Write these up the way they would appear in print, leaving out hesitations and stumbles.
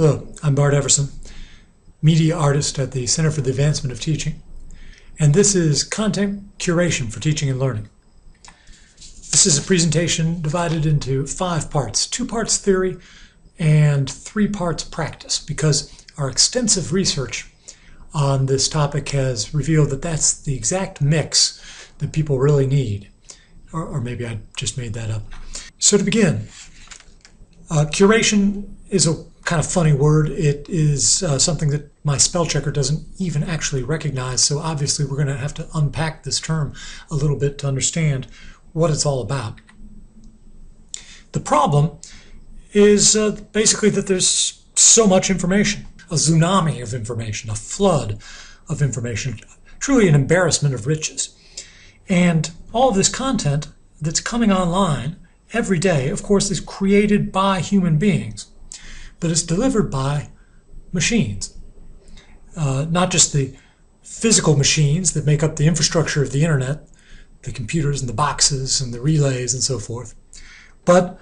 Hello, I'm Bart Everson, media artist at the Center for the Advancement of Teaching, and this is Content Curation for Teaching and Learning. This is a presentation divided into 5 parts, 2 parts theory and 3 parts practice, because our extensive research on this topic has revealed that that's the exact mix that people really need. Or maybe I just made that up. So to begin, curation is a kind of funny word. It is something that my spell checker doesn't even actually recognize, so obviously we're going to have to unpack this term a little bit to understand what it's all about. The problem is basically that there's so much information, a tsunami of information, a flood of information, truly an embarrassment of riches. And all of this content that's coming online every day, of course, is created by human beings, but it's delivered by machines. Not just the physical machines that make up the infrastructure of the internet, the computers and the boxes and the relays and so forth, but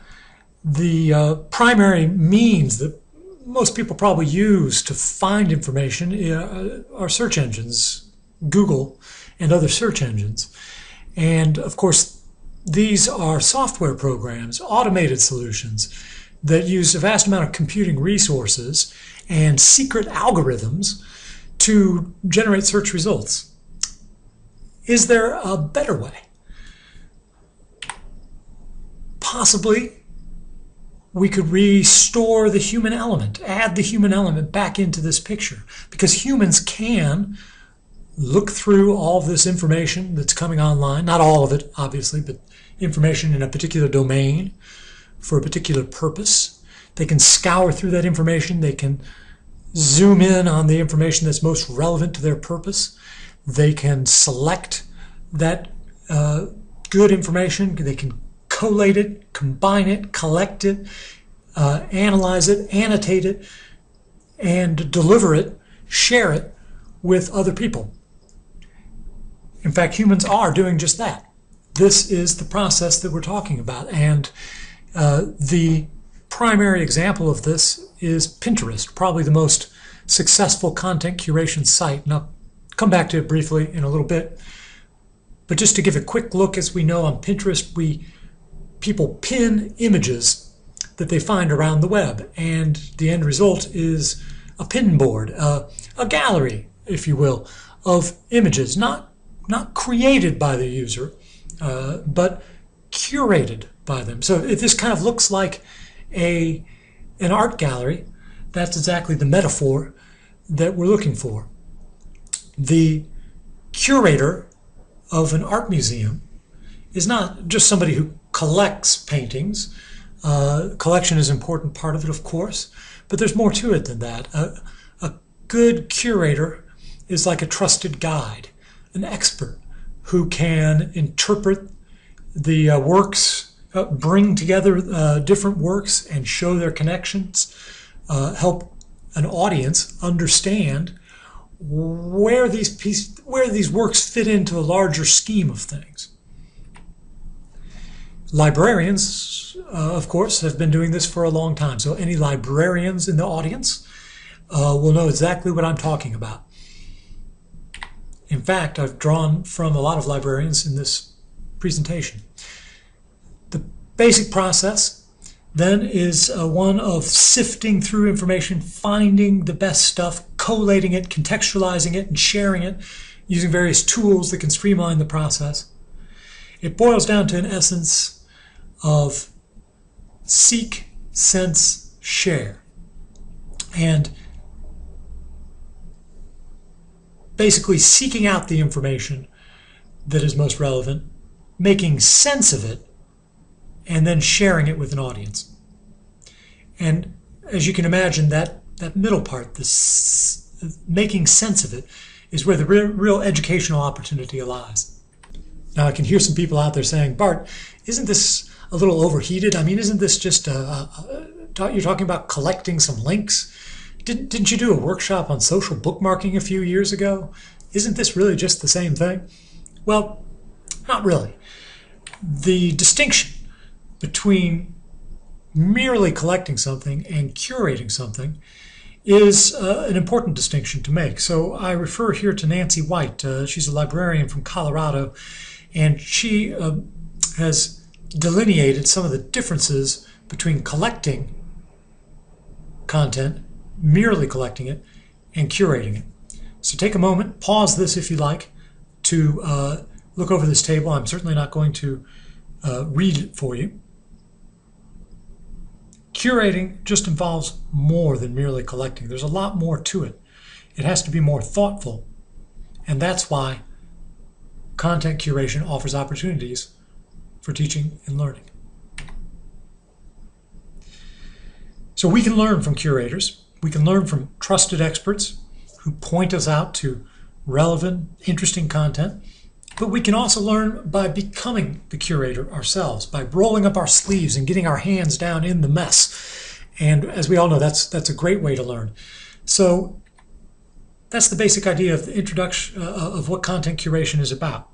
the primary means that most people probably use to find information are search engines, Google and other search engines. And of course, these are software programs, automated solutions that use a vast amount of computing resources and secret algorithms to generate search results. Is there a better way? Possibly we could restore the human element, add the human element back into this picture, because humans can look through all of this information that's coming online, not all of it, obviously, but information in a particular domain for a particular purpose. They can scour through that information. They can zoom in on the information that's most relevant to their purpose. They can select that good information. They can collate it, combine it, collect it, analyze it, annotate it, and deliver it, share it with other people. In fact, humans are doing just that. This is the process that we're talking about, and the primary example of this is Pinterest, probably the most successful content curation site. And I'll come back to it briefly in a little bit. But just to give a quick look, as we know on Pinterest, people pin images that they find around the web, and the end result is a pin board, a gallery, if you will, of images, not created by the user, but curated by them. So if this kind of looks like an art gallery, that's exactly the metaphor that we're looking for. The curator of an art museum is not just somebody who collects paintings. Collection is an important part of it, of course, but there's more to it than that. A good curator is like a trusted guide, an expert who can interpret the works, bring together different works and show their connections, help an audience understand where these works fit into a larger scheme of things. Librarians, of course, have been doing this for a long time. So any librarians in the audience will know exactly what I'm talking about. In fact, I've drawn from a lot of librarians in this presentation. The basic process then is one of sifting through information, finding the best stuff, collating it, contextualizing it, and sharing it using various tools that can streamline the process. It boils down to an essence of seek, sense, share. And basically seeking out the information that is most relevant, making sense of it, and then sharing it with an audience. And as you can imagine, that middle part, this making sense of it, is where the real educational opportunity lies. Now, I can hear some people out there saying, Bart, isn't this a little overheated? I mean, isn't this just you're talking about collecting some links? Didn't you do a workshop on social bookmarking a few years ago? Isn't this really just the same thing? Well, not really. The distinction between merely collecting something and curating something is an important distinction to make. So I refer here to Nancy White. She's a librarian from Colorado, and she has delineated some of the differences between collecting content, merely collecting it, and curating it. So take a moment, pause this if you like, to look over this table. I'm certainly not going to read it for you. Curating just involves more than merely collecting. There's a lot more to it. It has to be more thoughtful, and that's why content curation offers opportunities for teaching and learning. So we can learn from curators. We can learn from trusted experts who point us out to relevant, interesting content. But we can also learn by becoming the curator ourselves, by rolling up our sleeves and getting our hands down in the mess. And as we all know, that's a great way to learn. So that's the basic idea of the introduction of what content curation is about.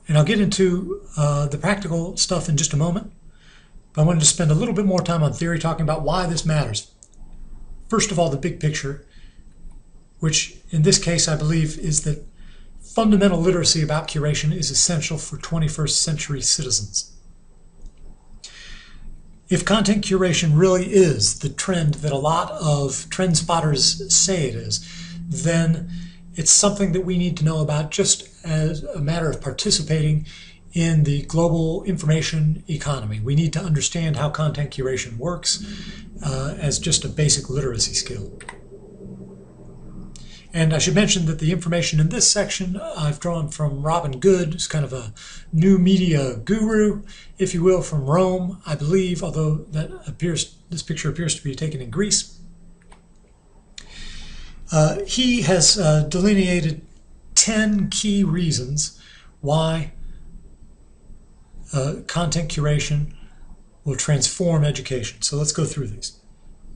And I'll get into the practical stuff in just a moment. But I wanted to spend a little bit more time on theory, talking about why this matters. First of all, the big picture, which in this case I believe is that fundamental literacy about curation is essential for 21st century citizens. If content curation really is the trend that a lot of trend spotters say it is, then it's something that we need to know about just as a matter of participating in the global information economy. We need to understand how content curation works as just a basic literacy skill. And I should mention that the information in this section I've drawn from Robin Good, who's kind of a new media guru, if you will, from Rome, I believe, although this picture appears to be taken in Greece. He has delineated 10 key reasons why content curation will transform education. So let's go through these.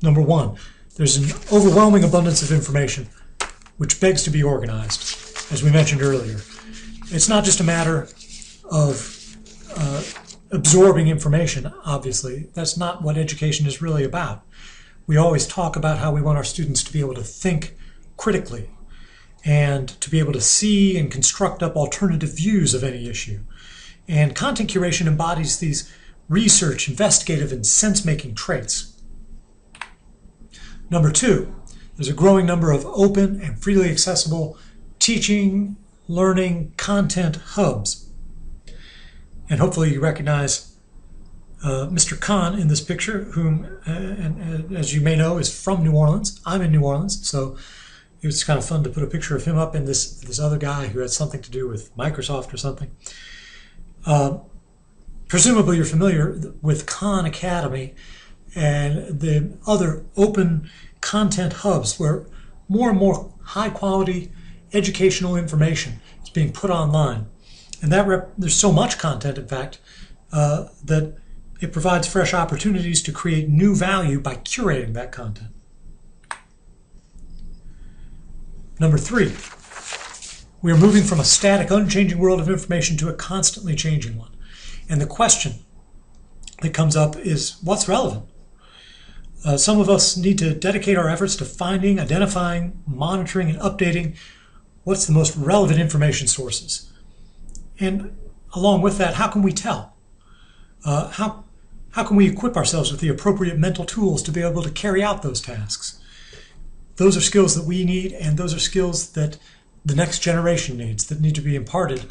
Number one, there's an overwhelming abundance of information, which begs to be organized, as we mentioned earlier. It's not just a matter of absorbing information, obviously. That's not what education is really about. We always talk about how we want our students to be able to think critically and to be able to see and construct up alternative views of any issue. And content curation embodies these research, investigative, and sense-making traits. Number two, there's a growing number of open and freely accessible teaching, learning, content hubs. And hopefully you recognize Mr. Khan in this picture, whom, as you may know, is from New Orleans. I'm in New Orleans, so it was kind of fun to put a picture of him up in this other guy who had something to do with Microsoft or something. Presumably you're familiar with Khan Academy and the other open content hubs where more and more high-quality educational information is being put online. And there's so much content, in fact, that it provides fresh opportunities to create new value by curating that content. Number three, we are moving from a static, unchanging world of information to a constantly changing one. And the question that comes up is, what's relevant? Some of us need to dedicate our efforts to finding, identifying, monitoring, and updating what's the most relevant information sources. And along with that, how can we tell? How can we equip ourselves with the appropriate mental tools to be able to carry out those tasks? Those are skills that we need, and those are skills that the next generation needs, that need to be imparted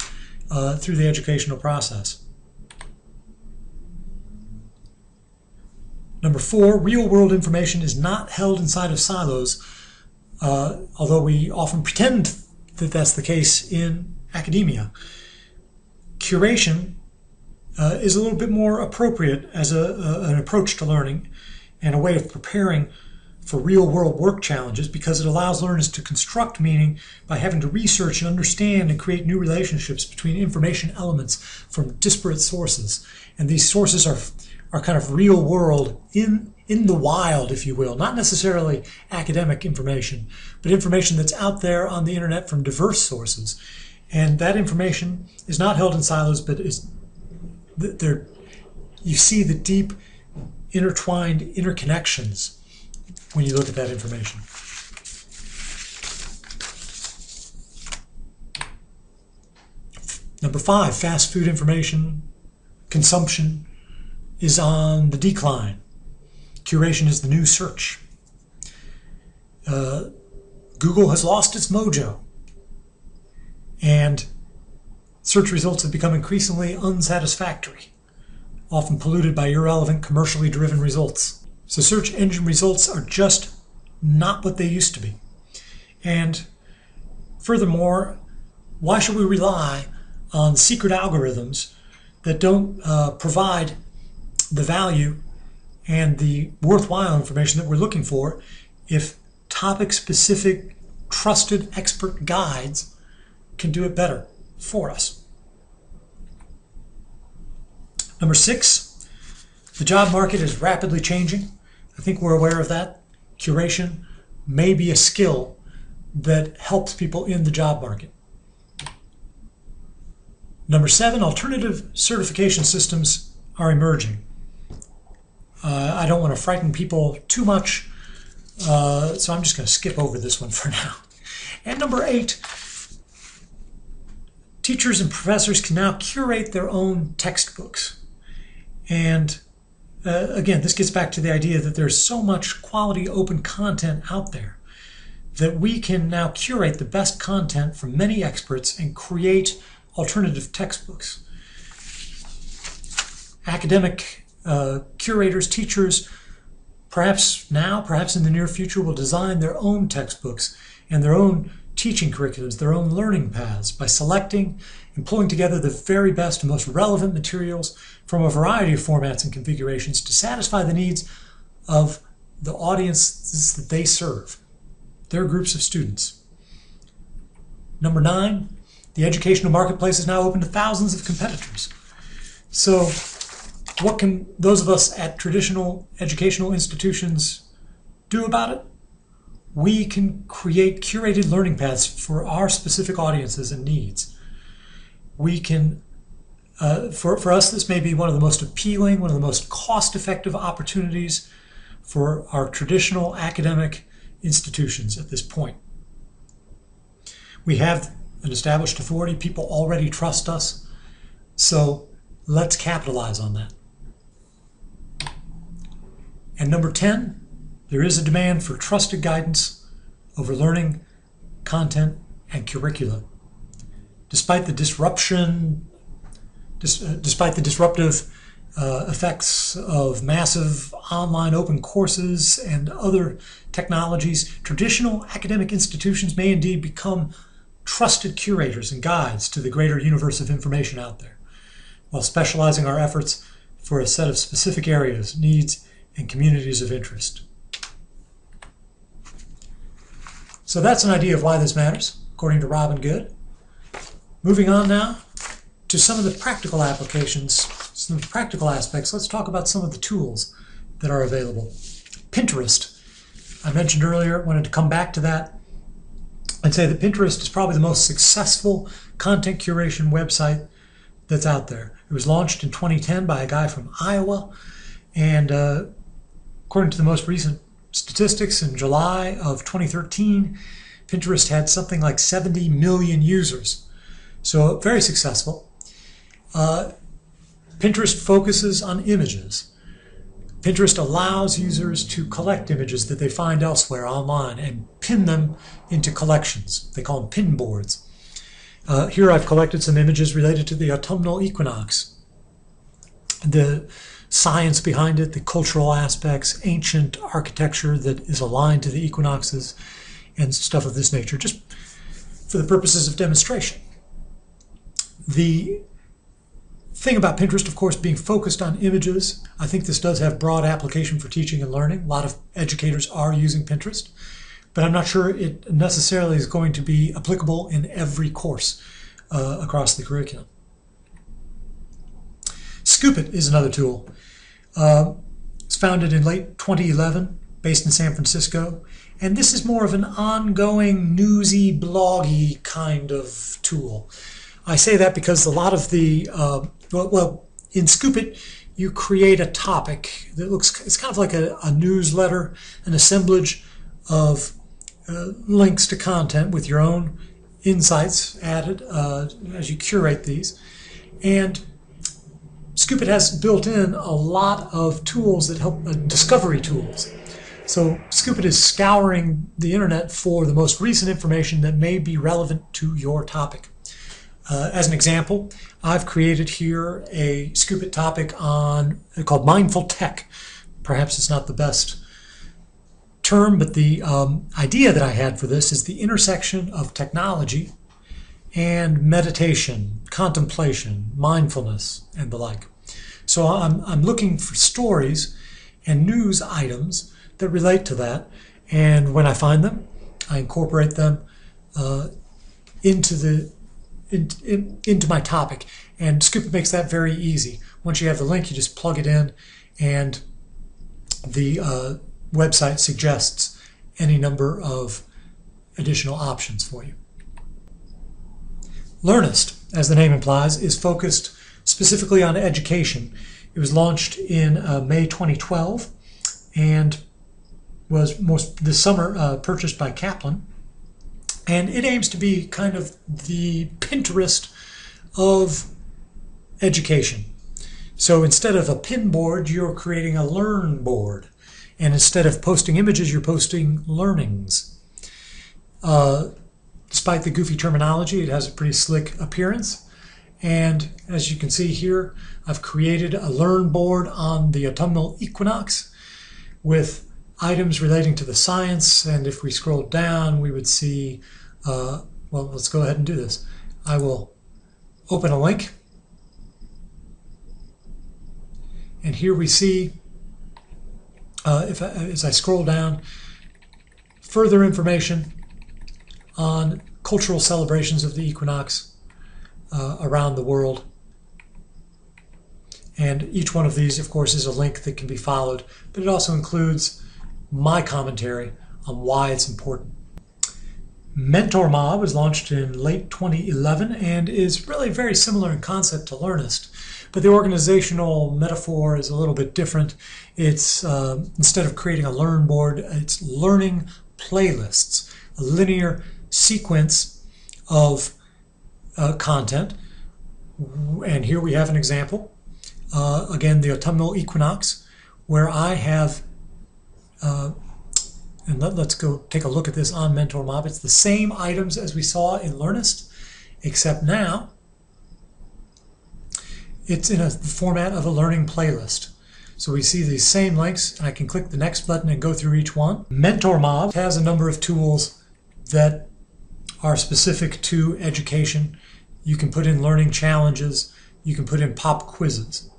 through the educational process. Number four, real-world information is not held inside of silos, although we often pretend that that's the case in academia. Curation is a little bit more appropriate as an approach to learning and a way of preparing for real-world work challenges, because it allows learners to construct meaning by having to research and understand and create new relationships between information elements from disparate sources. And these sources are kind of real-world, in the wild, if you will, not necessarily academic information, but information that's out there on the internet from diverse sources. And that information is not held in silos, but you see the deep intertwined interconnections when you look at that information. Number 5, fast food information consumption is on the decline. Curation is the new search. Google has lost its mojo, and search results have become increasingly unsatisfactory, often polluted by irrelevant, commercially driven results. So search engine results are just not what they used to be. And furthermore, why should we rely on secret algorithms that don't provide the value and the worthwhile information that we're looking for if topic-specific, trusted expert guides can do it better for us? Number 6, the job market is rapidly changing. I think we're aware of that. Curation may be a skill that helps people in the job market. Number 7, alternative certification systems are emerging. I don't want to frighten people too much, so I'm just going to skip over this one for now. And number 8, teachers and professors can now curate their own textbooks. And again, this gets back to the idea that there's so much quality open content out there that we can now curate the best content from many experts and create alternative textbooks. Academic curators, teachers, perhaps now, perhaps in the near future, will design their own textbooks and their own teaching curriculums, their own learning paths by selecting and pulling together the very best and most relevant materials from a variety of formats and configurations to satisfy the needs of the audiences that they serve, their groups of students. Number 9, the educational marketplace is now open to thousands of competitors. So what can those of us at traditional educational institutions do about it? We can create curated learning paths for our specific audiences and needs. We can, for us, this may be one of the most appealing, one of the most cost-effective opportunities for our traditional academic institutions at this point. We have an established authority. People already trust us. So let's capitalize on that. And number 10, there is a demand for trusted guidance over learning, content, and curricula. Despite the disruptive effects of massive online open courses and other technologies, traditional academic institutions may indeed become trusted curators and guides to the greater universe of information out there, while specializing our efforts for a set of specific areas, needs, and communities of interest. So that's an idea of why this matters, according to Robin Good. Moving on now to some of the practical applications, some of the practical aspects. Let's talk about some of the tools that are available. Pinterest. I mentioned earlier, wanted to come back to that. I'd say that Pinterest is probably the most successful content curation website that's out there. It was launched in 2010 by a guy from Iowa, and according to the most recent statistics in July of 2013, Pinterest had something like 70 million users. So very successful. Pinterest focuses on images. Pinterest allows users to collect images that they find elsewhere online and pin them into collections. They call them pin boards. Here I've collected some images related to the autumnal equinox. The science behind it, the cultural aspects, ancient architecture that is aligned to the equinoxes, and stuff of this nature, just for the purposes of demonstration. The thing about Pinterest, of course, being focused on images, I think this does have broad application for teaching and learning. A lot of educators are using Pinterest, but I'm not sure it necessarily is going to be applicable in every course across the curriculum. Scoopit is another tool. It's founded in late 2011, based in San Francisco, and this is more of an ongoing, newsy, bloggy kind of tool. I say that because a lot of the, in Scoopit, you create a topic that it's kind of like a newsletter, an assemblage of links to content with your own insights added as you curate these. And Scoop.it has built in a lot of tools that help, discovery tools. So Scoop.it is scouring the internet for the most recent information that may be relevant to your topic. As an example, I've created here a Scoop.it topic called Mindful Tech. Perhaps it's not the best term, but the idea that I had for this is the intersection of technology and meditation, contemplation, mindfulness, and the like. So I'm looking for stories and news items that relate to that, and when I find them, I incorporate them into my topic. And Scoop.it makes that very easy. Once you have the link, you just plug it in, and the website suggests any number of additional options for you. Learnist, as the name implies, is focused specifically on education. It was launched in May 2012 and was this summer purchased by Kaplan. And it aims to be kind of the Pinterest of education. So instead of a pin board, you're creating a learn board. And instead of posting images, you're posting learnings. Despite the goofy terminology, it has a pretty slick appearance. And as you can see here, I've created a learn board on the autumnal equinox with items relating to the science. And if we scroll down, we would see, well, let's go ahead and do this. I will open a link. And here we see, as I scroll down, further information on cultural celebrations of the equinox around the world. And each one of these, of course, is a link that can be followed, but it also includes my commentary on why it's important. Mentor Mob was launched in late 2011 and is really very similar in concept to Learnist, but the organizational metaphor is a little bit different. It's instead of creating a learn board, it's learning playlists, a linear sequence of content. And here we have an example. Again, the autumnal equinox, where I have, and let's go take a look at this on Mentor Mob. It's the same items as we saw in Learnist, except now it's in the format of a learning playlist. So we see these same links, and I can click the next button and go through each one. Mentor Mob has a number of tools that are specific to education. You can put in learning challenges. You can put in pop quizzes.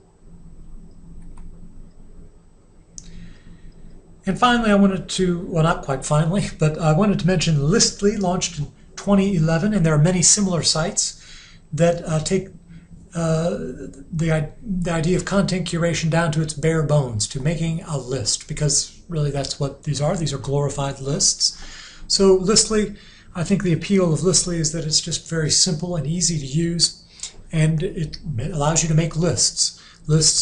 And finally, I wanted to, well, not quite finally, but I wanted to mention Listly, launched in 2011, and there are many similar sites that take the idea of content curation down to its bare bones, to making a list, because really that's what these are. These are glorified lists. So Listly, I think the appeal of Listly is that it's just very simple and easy to use, and it allows you to make lists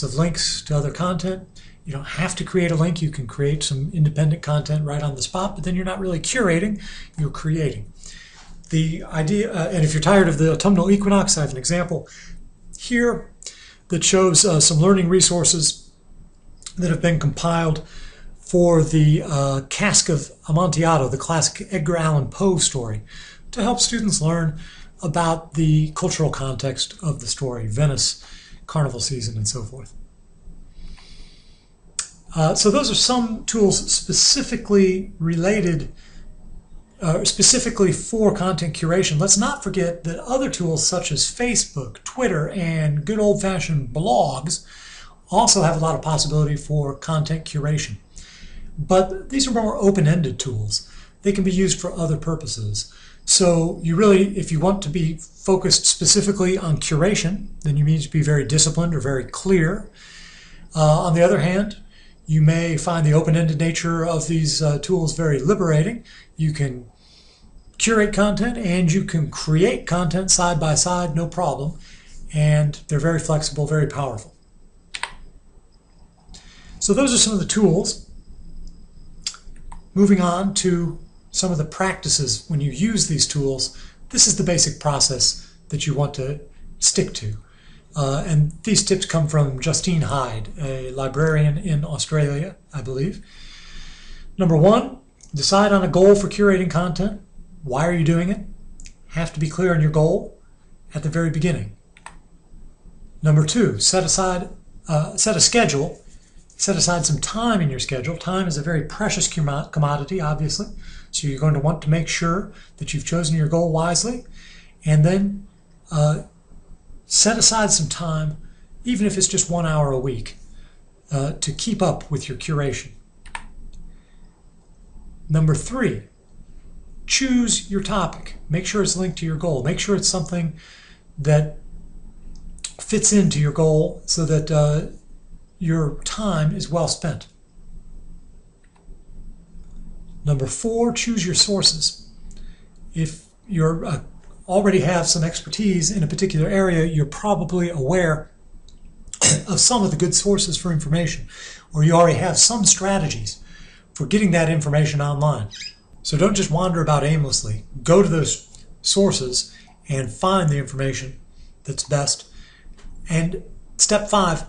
of links to other content. You don't have to create a link. You can create some independent content right on the spot, but then you're not really curating, you're creating. The idea, and if you're tired of the autumnal equinox, I have an example here that shows some learning resources that have been compiled for the Cask of Amontillado, the classic Edgar Allan Poe story, to help students learn about the cultural context of the story, Venice, carnival season, and so forth. So those are some tools specifically related, specifically for content curation. Let's not forget that other tools such as Facebook, Twitter, and good old-fashioned blogs also have a lot of possibility for content curation. But these are more open-ended tools. They can be used for other purposes. So you really, if you want to be focused specifically on curation, then you need to be very disciplined or very clear. On the other hand, you may find the open-ended nature of these tools very liberating. You can curate content and you can create content side by side, no problem. And they're very flexible, very powerful. So those are some of the tools. Moving on to some of the practices when you use these tools, this is the basic process that you want to stick to. And these tips come from Justine Hyde, a librarian in Australia, I believe. Number one, decide on a goal for curating content. Why are you doing it? Have to be clear on your goal at the very beginning. Number two, set a schedule. Set aside some time in your schedule. Time is a very precious commodity, obviously. So you're going to want to make sure that you've chosen your goal wisely. And then set aside some time, even if it's just 1 hour a week, to keep up with your curation. Number three, choose your topic. Make sure it's linked to your goal. Make sure it's something that fits into your goal so that your time is well spent. Number four, choose your sources. If you already have some expertise in a particular area, you're probably aware of some of the good sources for information, or you already have some strategies for getting that information online. So don't just wander about aimlessly. Go to those sources and find the information that's best. And step five,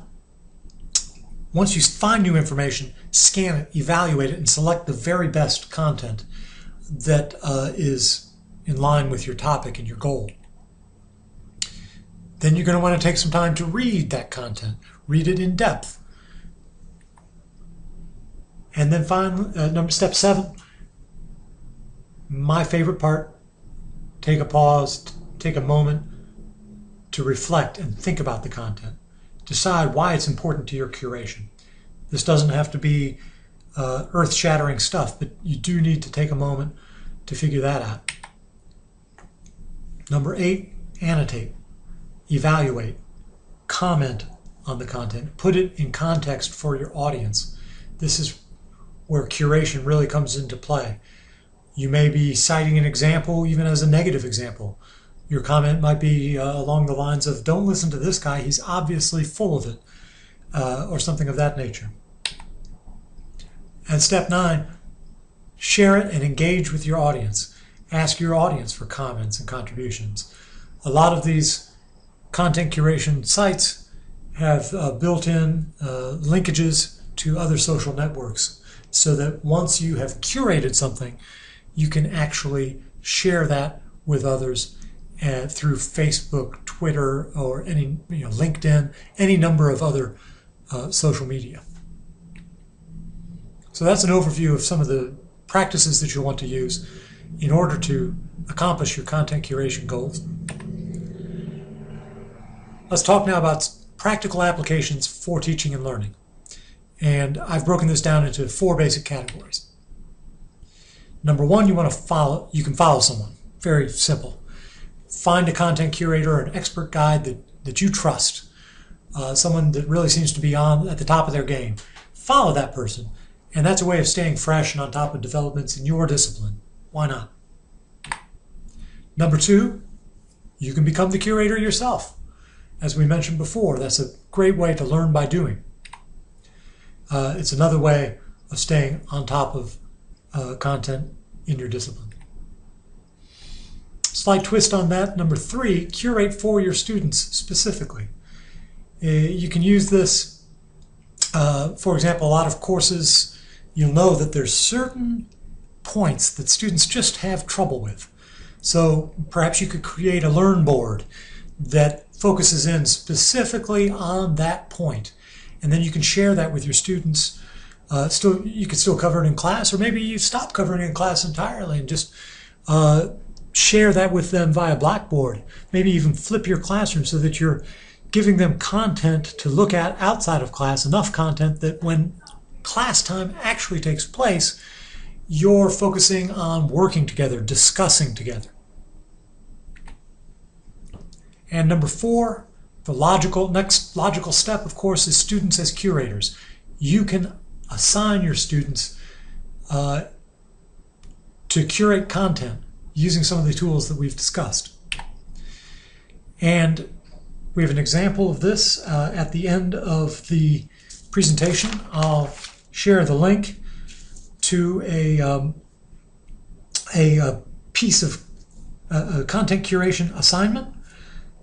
once you find new information, scan it, evaluate it, and select the very best content that is in line with your topic and your goal. Then you're going to want to take some time to read that content. Read it in depth. And then step seven, my favorite part, take a pause, take a moment to reflect and think about the content. Decide why it's important to your curation. This doesn't have to be earth-shattering stuff, but you do need to take a moment to figure that out. Number eight, annotate, evaluate, comment on the content, put it in context for your audience. This is where curation really comes into play. You may be citing an example even as a negative example. Your comment might be along the lines of, don't listen to this guy, he's obviously full of it, or something of that nature. And step nine, share it and engage with your audience. Ask your audience for comments and contributions. A lot of these content curation sites have built-in linkages to other social networks, so that once you have curated something, you can actually share that with others through Facebook, Twitter, or any LinkedIn, any number of other social media. So that's an overview of some of the practices that you'll want to use in order to accomplish your content curation goals. Let's talk now about practical applications for teaching and learning. And I've broken this down into 4 basic categories. Number one, you can follow someone. Very simple. Find a content curator or an expert guide that you trust, someone that really seems to be at the top of their game. Follow that person, and that's a way of staying fresh and on top of developments in your discipline. Why not? Number two, you can become the curator yourself. As we mentioned before, that's a great way to learn by doing. It's another way of staying on top of content in your discipline. Slight twist on that. Number three, curate for your students specifically. You can use this, for example, a lot of courses, you'll know that there's certain points that students just have trouble with. So perhaps you could create a learn board that focuses in specifically on that point. And then you can share that with your students. You can still cover it in class, or maybe you stop covering it in class entirely and just share that with them via Blackboard. Maybe even flip your classroom so that you're giving them content to look at outside of class, enough content that when class time actually takes place, you're focusing on working together, discussing together. And number four, the next logical step, of course, is students as curators. You can assign your students to curate content using some of the tools that we've discussed. And we have an example of this at the end of the presentation, I'll share the link to a piece of a content curation assignment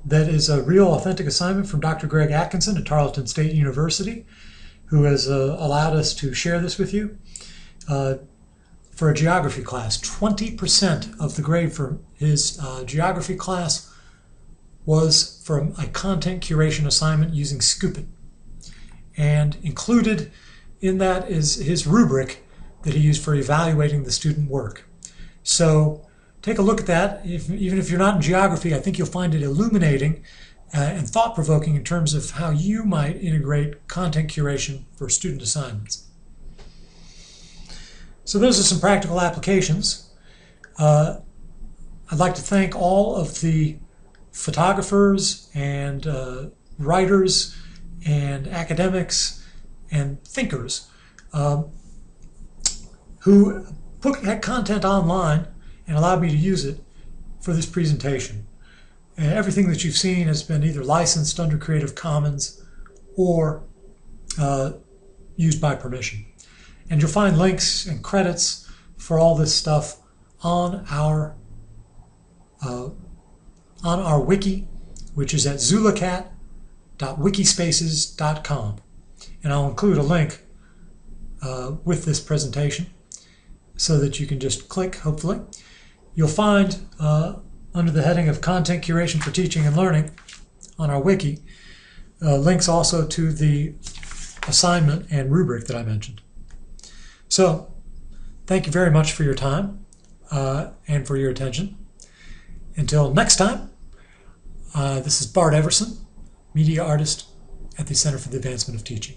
that is a real authentic assignment from Dr. Greg Atkinson at Tarleton State University, who has allowed us to share this with you. For a geography class, 20% of the grade for his geography class was from a content curation assignment using Scoop.it. And included in that is his rubric that he used for evaluating the student work. So take a look at that. Even if you're not in geography, I think you'll find it illuminating and thought-provoking in terms of how you might integrate content curation for student assignments. So those are some practical applications. I'd like to thank all of the photographers and writers and academics and thinkers who put that content online and allowed me to use it for this presentation. And everything that you've seen has been either licensed under Creative Commons or used by permission. And you'll find links and credits for all this stuff on our wiki, which is at zulacat.wikispaces.com. And I'll include a link with this presentation so that you can just click, hopefully. You'll find under the heading of Content Curation for Teaching and Learning on our wiki, links also to the assignment and rubric that I mentioned. So, thank you very much for your time and for your attention. Until next time, this is Bart Everson, media artist at the Center for the Advancement of Teaching.